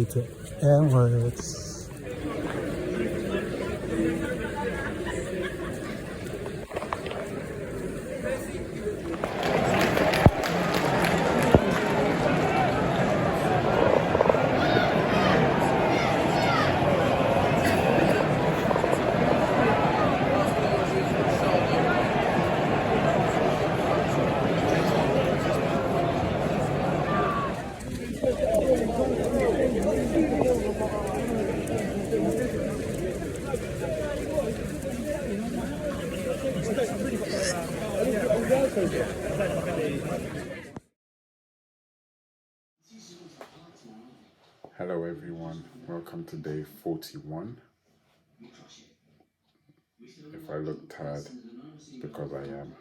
way to Emirates. Hello everyone, welcome to day 41. If I look tired, because I am,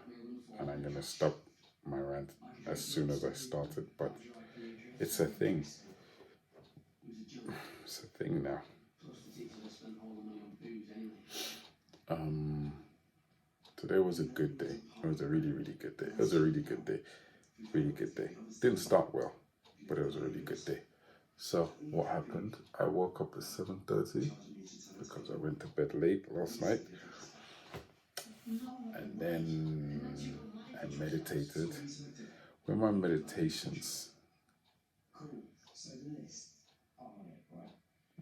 and I'm going to stop my rant as soon as I start it, but it's a thing. It's a thing now. Today was a good day. It was a really, really good day. It was a really good day. Really good day. Didn't start well, but it was a really good day. So what happened? I woke up at 7:30 because I went to bed late last night, and then I meditated. With my meditations,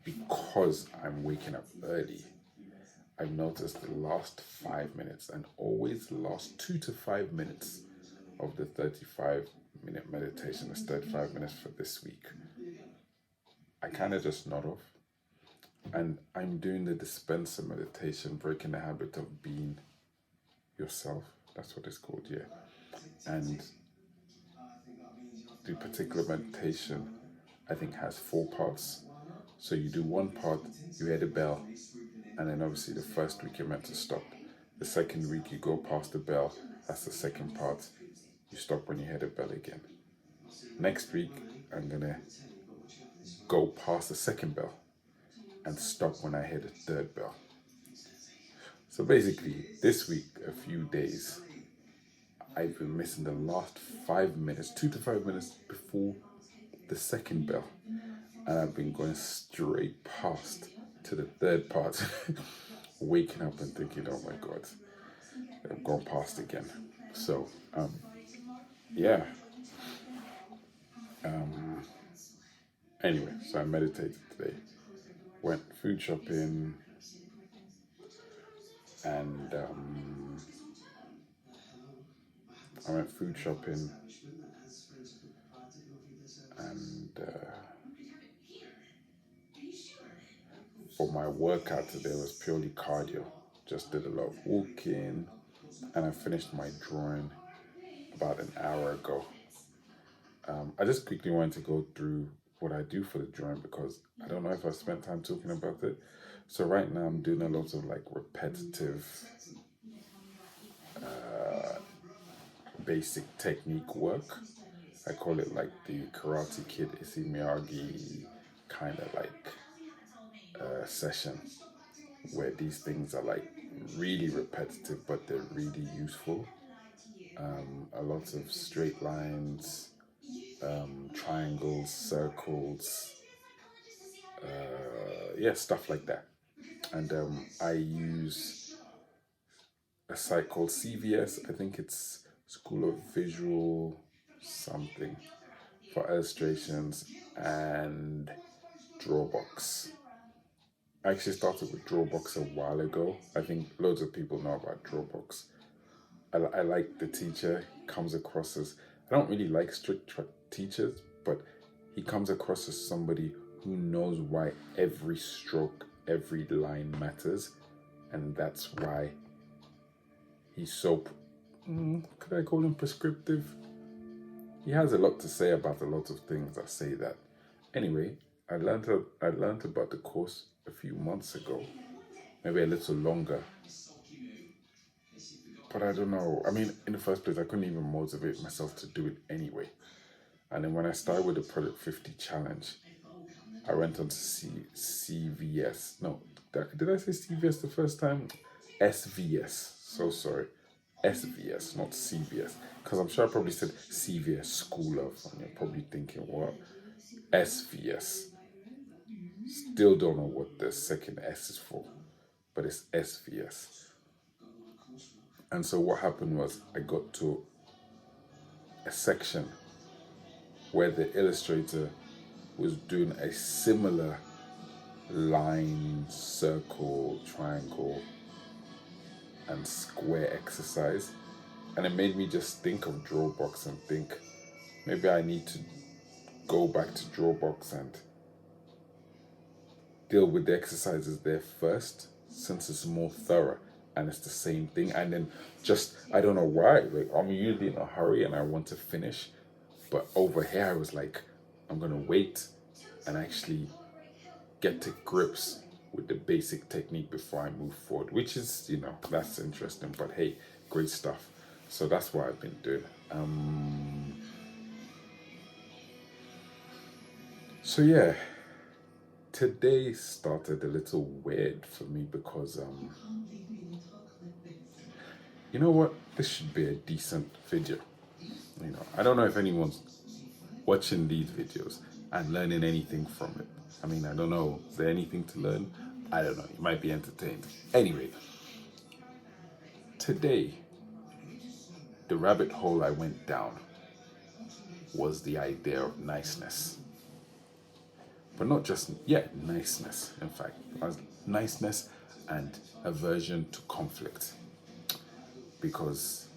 because I'm waking up early, I've noticed the last 5 minutes, and always the last 2 to 5 minutes of the 35-minute meditation, the 35 minutes for this week, I kind of just nod off. And I'm doing the dispenser meditation, breaking the habit of being yourself. That's what it's called, yeah. And the particular meditation, I think, has 4 parts. So you do one part, you hear the bell, and then obviously the first week you're meant to stop. The second week you go past the bell, that's the second part. You stop when you hear the bell again. Next week, I'm gonna go past the second bell and stop when I hear the third bell. So basically, this week, a few days, I've been missing the last 5 minutes, 2 to 5 minutes before the second bell. And I've been going straight past to the third part, waking up and thinking, oh my God, I've gone past again. So, yeah. Anyway, so I meditated today, went food shopping, and I went food shopping, and for my workout today was purely cardio. Just did a lot of walking, and I finished my drawing about an hour ago. I just quickly wanted to go through what I do for the drawing because I don't know if I spent time talking about it. So right now I'm doing a lot of like repetitive basic technique work. I call it like the Karate Kid Issey Miyagi kind of like session where these things are like really repetitive but they're really useful. A lot of straight lines, triangles, circles, yeah, stuff like that. And I use a site called CVS. I think it's School of Visual something for illustrations, and Drawbox. I actually started with Drawbox a while ago. I think loads of people know about Drawbox. I like the teacher. Comes across as, I don't really like strict teachers, but he comes across as somebody who knows why every stroke, every line matters, and that's why he's so, could I call him prescriptive? He has a lot to say about a lot of things that say that. Anyway, I learned about the course a few months ago, maybe a little longer. But I don't know. I mean, in the first place, I couldn't even motivate myself to do it anyway. And then when I started with the Project 50 challenge, I went on to CVS. No, did I say CVS the first time? SVS. So sorry. SVS, not CVS. Because I'm sure I probably said CVS School of, and you're probably thinking, what? SVS. Still don't know what the second S is for, but it's SVS. And so what happened was I got to a section where the illustrator was doing a similar line, circle, triangle, and square exercise. And it made me just think of Drawbox and think maybe I need to go back to Drawbox and deal with the exercises there first, since it's more thorough and it's the same thing. And then just, I don't know why, like I'm usually in a hurry and I want to finish, but over here I was like, I'm gonna wait and actually get to grips with the basic technique before I move forward, which is, that's interesting. But hey, great stuff. So that's what I've been doing. So yeah, today started a little weird for me because you know what? This should be a decent video. I don't know if anyone's watching these videos and learning anything from it. I mean, I don't know. Is there anything to learn? I don't know. You might be entertained. Anyway, today, the rabbit hole I went down was the idea of niceness. But not just, yeah, niceness, in fact. Niceness and aversion to conflict. Because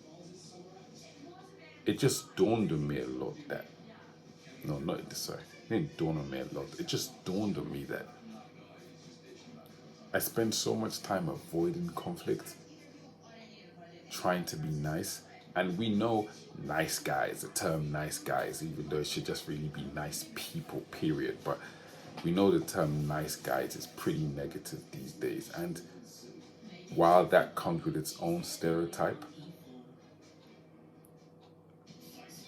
it just dawned on me a lot that, no, not this, sorry. It didn't dawn on me a lot. It just dawned on me that I spend so much time avoiding conflict, trying to be nice. And we know nice guys, the term nice guys, even though it should just really be nice people, period. But we know the term nice guys is pretty negative these days. And while that comes with its own stereotype,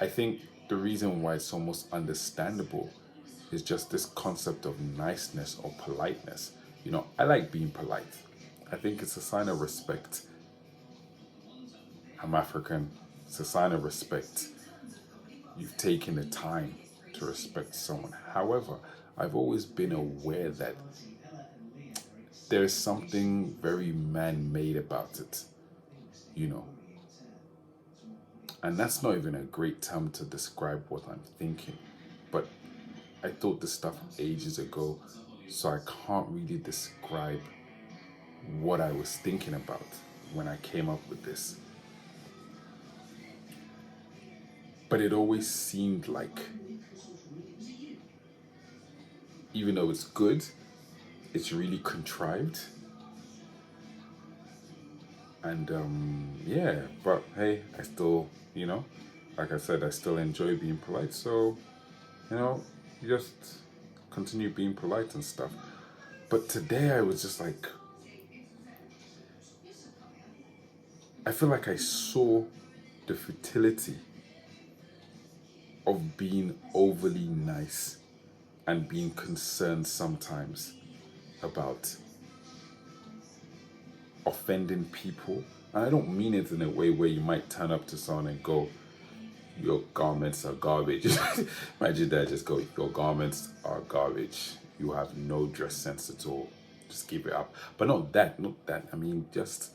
I think the reason why it's almost understandable is just this concept of niceness or politeness. I like being polite. I think it's a sign of respect. I'm African. It's a sign of respect. You've taken the time to respect someone. However, I've always been aware that there's something very man-made about it, you know. And that's not even a great term to describe what I'm thinking. But I thought this stuff ages ago, so I can't really describe what I was thinking about when I came up with this. But it always seemed like, even though it's good, it's really contrived. And yeah, but hey, I still, like I said, I still enjoy being polite. So, you just continue being polite and stuff. But today I was just like, I feel like I saw the futility of being overly nice and being concerned sometimes about offending people. And I don't mean it in a way where you might turn up to someone and go, your garments are garbage. Imagine that, just go, your garments are garbage. You have no dress sense at all. Just keep it up. But not that. I mean, just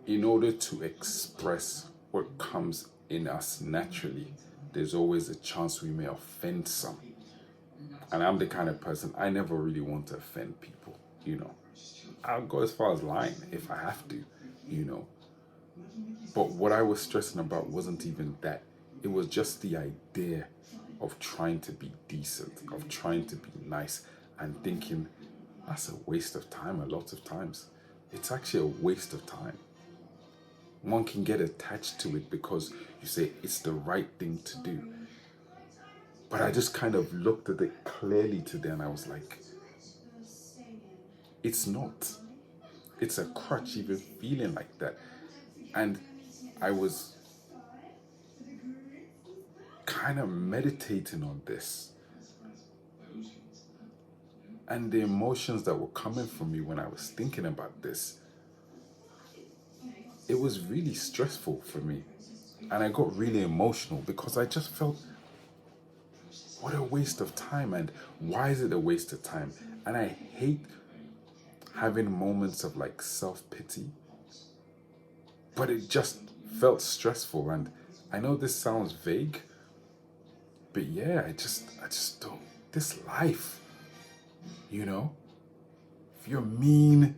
in order to express what comes in us naturally, there's always a chance we may offend some. And I'm the kind of person, I never really want to offend people, I'll go as far as lying if I have to, you know. But what I was stressing about wasn't even that. It was just the idea of trying to be decent, of trying to be nice, and thinking that's a waste of time a lot of times. It's actually a waste of time. One can get attached to it because you say it's the right thing to do. But I just kind of looked at it clearly today and I was like, it's not. It's a crutch even feeling like that. And I was kind of meditating on this. And the emotions that were coming from me when I was thinking about this, it was really stressful for me. And I got really emotional because I just felt What a waste of time. And why is it a waste of time? And I hate having moments of like self-pity, but it just felt stressful. And I know this sounds vague, but yeah, I just don't, this life, you know, if you're mean,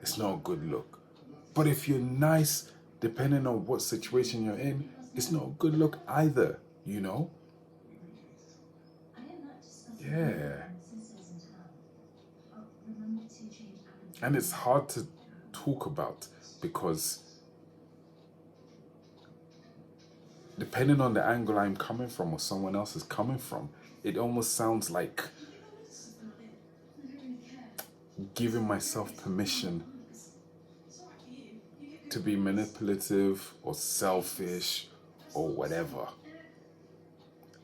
it's not a good look. But if you're nice, depending on what situation you're in, it's not a good look either, you know? Yeah. And it's hard to talk about because depending on the angle I'm coming from or someone else is coming from, it almost sounds like giving myself permission to be manipulative or selfish or whatever.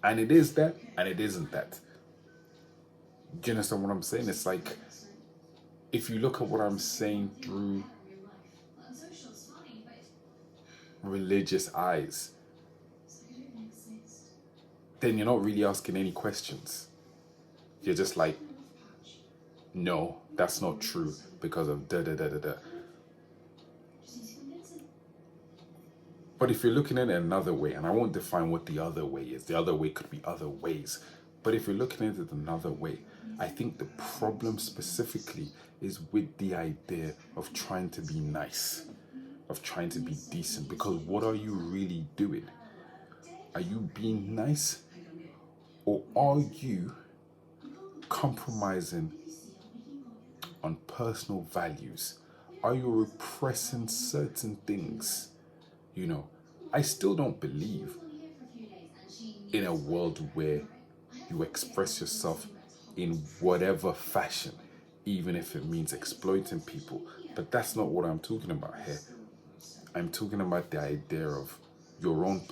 And it is that, and it isn't that. Do you understand what I'm saying? It's like if you look at what I'm saying through religious eyes, then you're not really asking any questions. You're just like, no, that's not true because of da da da da da. But if you're looking at it another way, and I won't define what the other way is, the other way could be other ways. But if you're looking at it another way, I think the problem specifically is with the idea of trying to be nice, of trying to be decent. Because what are you really doing? Are you being nice? Or are you compromising on personal values? Are you repressing certain things? You know, I still don't believe in a world where you express yourself in whatever fashion, even if it means exploiting people. But that's not what I'm talking about here. I'm talking about the idea of your own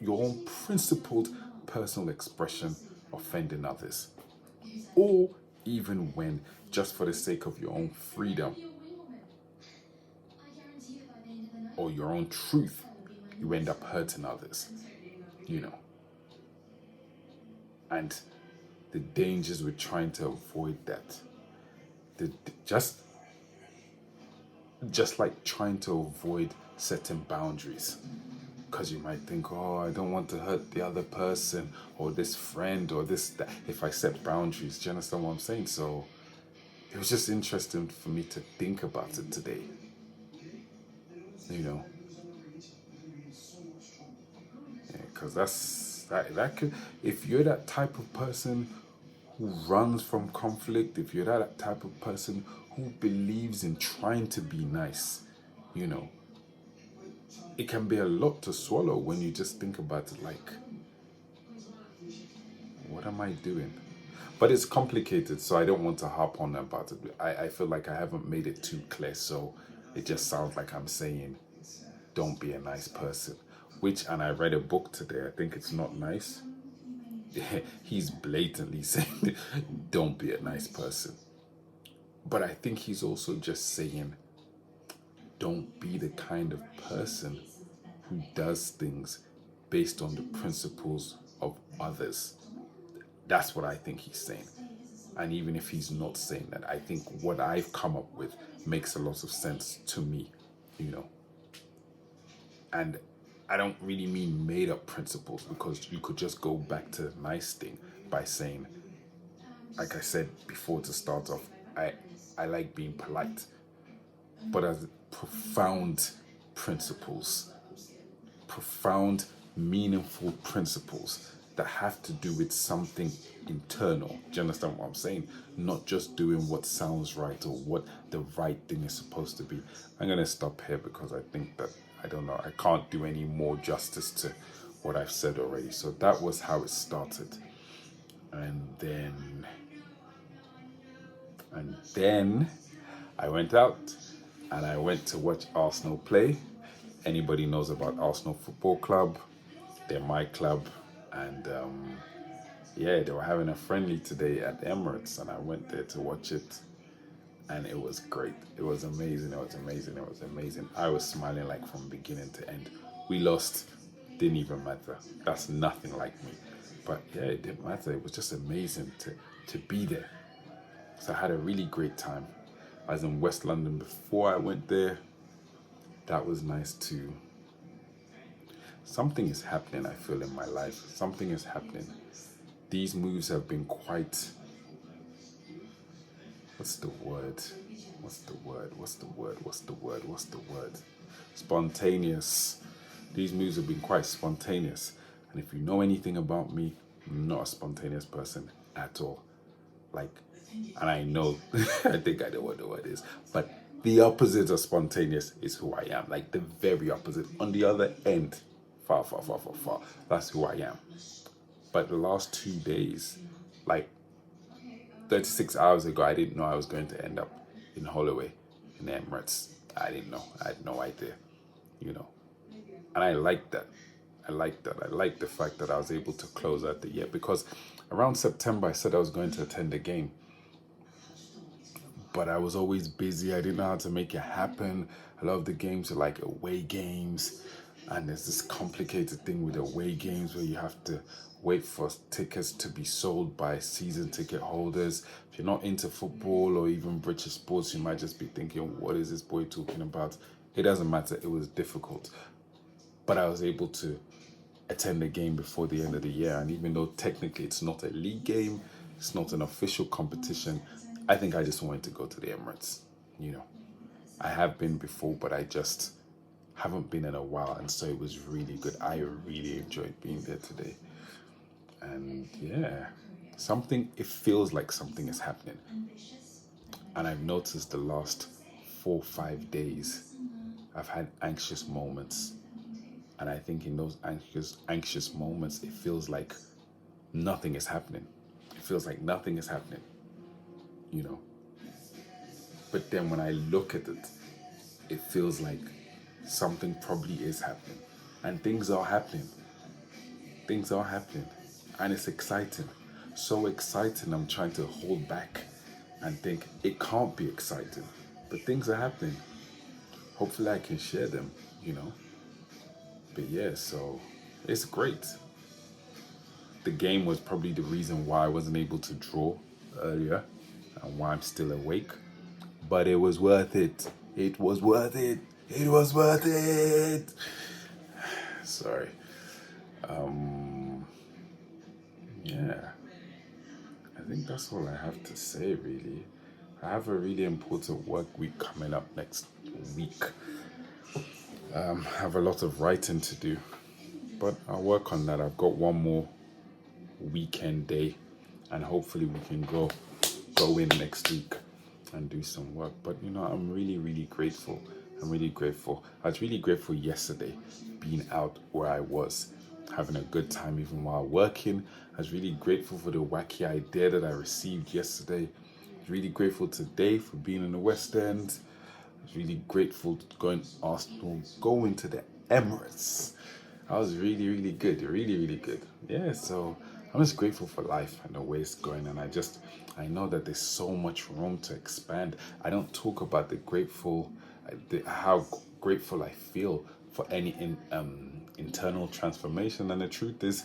your own principled personal expression offending others, or even when just for the sake of your own freedom or your own truth, you end up hurting others, you know. And the dangers with trying to avoid that. The, just just like trying to avoid setting boundaries. Because you might think, oh, I don't want to hurt the other person or this friend or this, that. If I set boundaries, do you understand what I'm saying? So it was just interesting for me to think about it today. You know, because that could, if you're that type of person who runs from conflict, if you're that type of person who believes in trying to be nice, you know, it can be a lot to swallow when you just think about it like, what am I doing? But it's complicated, so I don't want to harp on about it. I feel like I haven't made it too clear, so it just sounds like I'm saying, don't be a nice person. Which, and I read a book today, I think it's not nice. He's blatantly saying, don't be a nice person. But I think he's also just saying, don't be the kind of person who does things based on the principles of others. That's what I think he's saying. And even if he's not saying that, I think what I've come up with makes a lot of sense to me, you know. And I don't really mean made up principles, because you could just go back to the nice thing by saying, like I said before to start off, I like being polite, but as profound principles, profound, meaningful principles that have to do with something internal. Do you understand what I'm saying? Not just doing what sounds right or what the right thing is supposed to be. I'm going to stop here because I think that, I don't know, I can't do any more justice to what I've said already. So that was how it started. And then I went out and I went to watch Arsenal play. Anybody knows about Arsenal Football Club? They're my club. And yeah, they were having a friendly today at Emirates, and I went there to watch it. And it was great. It was amazing. It was amazing. It was amazing. I was smiling like from beginning to end. We lost. Didn't even matter. That's nothing like me. But yeah, it didn't matter. It was just amazing to be there. So I had a really great time. I was in West London before I went there. That was nice too. Something is happening, I feel, in my life. Something is happening. These moves have been quite, what's the word? What's the word? What's the word? What's the word? What's the word? Spontaneous. These moves have been quite spontaneous. And if you know anything about me, I'm not a spontaneous person at all. Like, and I know, I think I know what the word is, but the opposite of spontaneous is who I am. Like the very opposite. On the other end, far, far, far, far, far. That's who I am. But the last 2 days, like 36 hours ago, I didn't know I was going to end up in Holloway, in the Emirates. I didn't know. I had no idea, you know. And I like that. I like that. I like the fact that I was able to close out the year because around September I said I was going to attend a game, but I was always busy. I didn't know how to make it happen. A lot of the games are like away games, and there's this complicated thing with away games where you have to wait for tickets to be sold by season ticket holders. If you're not into football or even British sports, you might just be thinking, what is this boy talking about? It doesn't matter. It was difficult. But I was able to attend the game before the end of the year. And even though technically it's not a league game, it's not an official competition, I think I just wanted to go to the Emirates. You know, I have been before, but I just haven't been in a while. And so it was really good. I really enjoyed being there today. And yeah, it feels like something is happening. And I've noticed the last 4 or 5 days, I've had anxious moments. And I think in those anxious moments, it feels like nothing is happening. It feels like nothing is happening, you know. But then when I look at it, it feels like something probably is happening. And things are happening. Things are happening. And it's exciting. So exciting, I'm trying to hold back and think it can't be exciting. But things are happening. Hopefully I can share them, you know. But yeah, so it's great. The game was probably the reason why I wasn't able to draw earlier and why I'm still awake. But it was worth it. It was worth it. It was worth it. Sorry. Yeah. I think that's all I have to say, really. I have a really important work week coming up next week. I have a lot of writing to do, but I'll work on that. I've got one more weekend day, and hopefully we can go in next week and do some work. But you know, I'm really, really grateful. I'm really grateful. I was really grateful yesterday being out where I was, having a good time even while working. I was really grateful for the wacky idea that I received yesterday. I was really grateful today for being in the West End. I was really grateful to go into the Emirates. I was really, really good. Really, really good. Yeah, so I'm just grateful for life and the way it's going. And I know that there's so much room to expand. I don't talk about how grateful I feel for any internal transformation. And the truth is,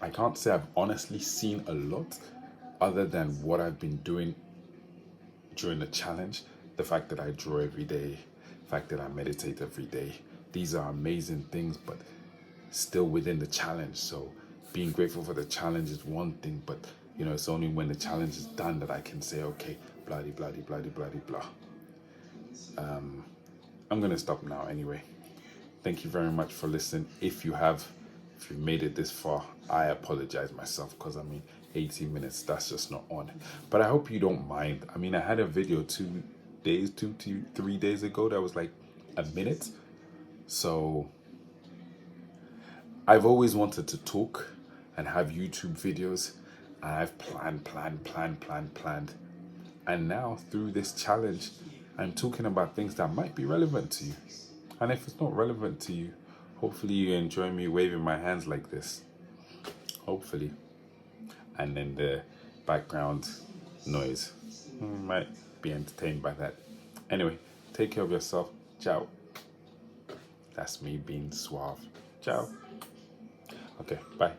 I can't say I've honestly seen a lot other than what I've been doing during the challenge. The fact that I draw every day, the fact that I meditate every day. These are amazing things, but still within the challenge. So being grateful for the challenge is one thing, but you know, it's only when the challenge is done that I can say, okay, blah, blah, blah, blah, blah, blah. I'm going to stop now anyway. Thank you very much for listening. If you've made it this far, I apologize myself because 18 minutes, that's just not on. But I hope you don't mind. I had a video 3 days ago that was like a minute. So I've always wanted to talk and have YouTube videos. And I've planned. And now through this challenge, I'm talking about things that might be relevant to you. And if it's not relevant to you, hopefully you enjoy me waving my hands like this. Hopefully. And then the background noise. You might be entertained by that. Anyway, take care of yourself. Ciao. That's me being suave. Ciao. Okay, bye.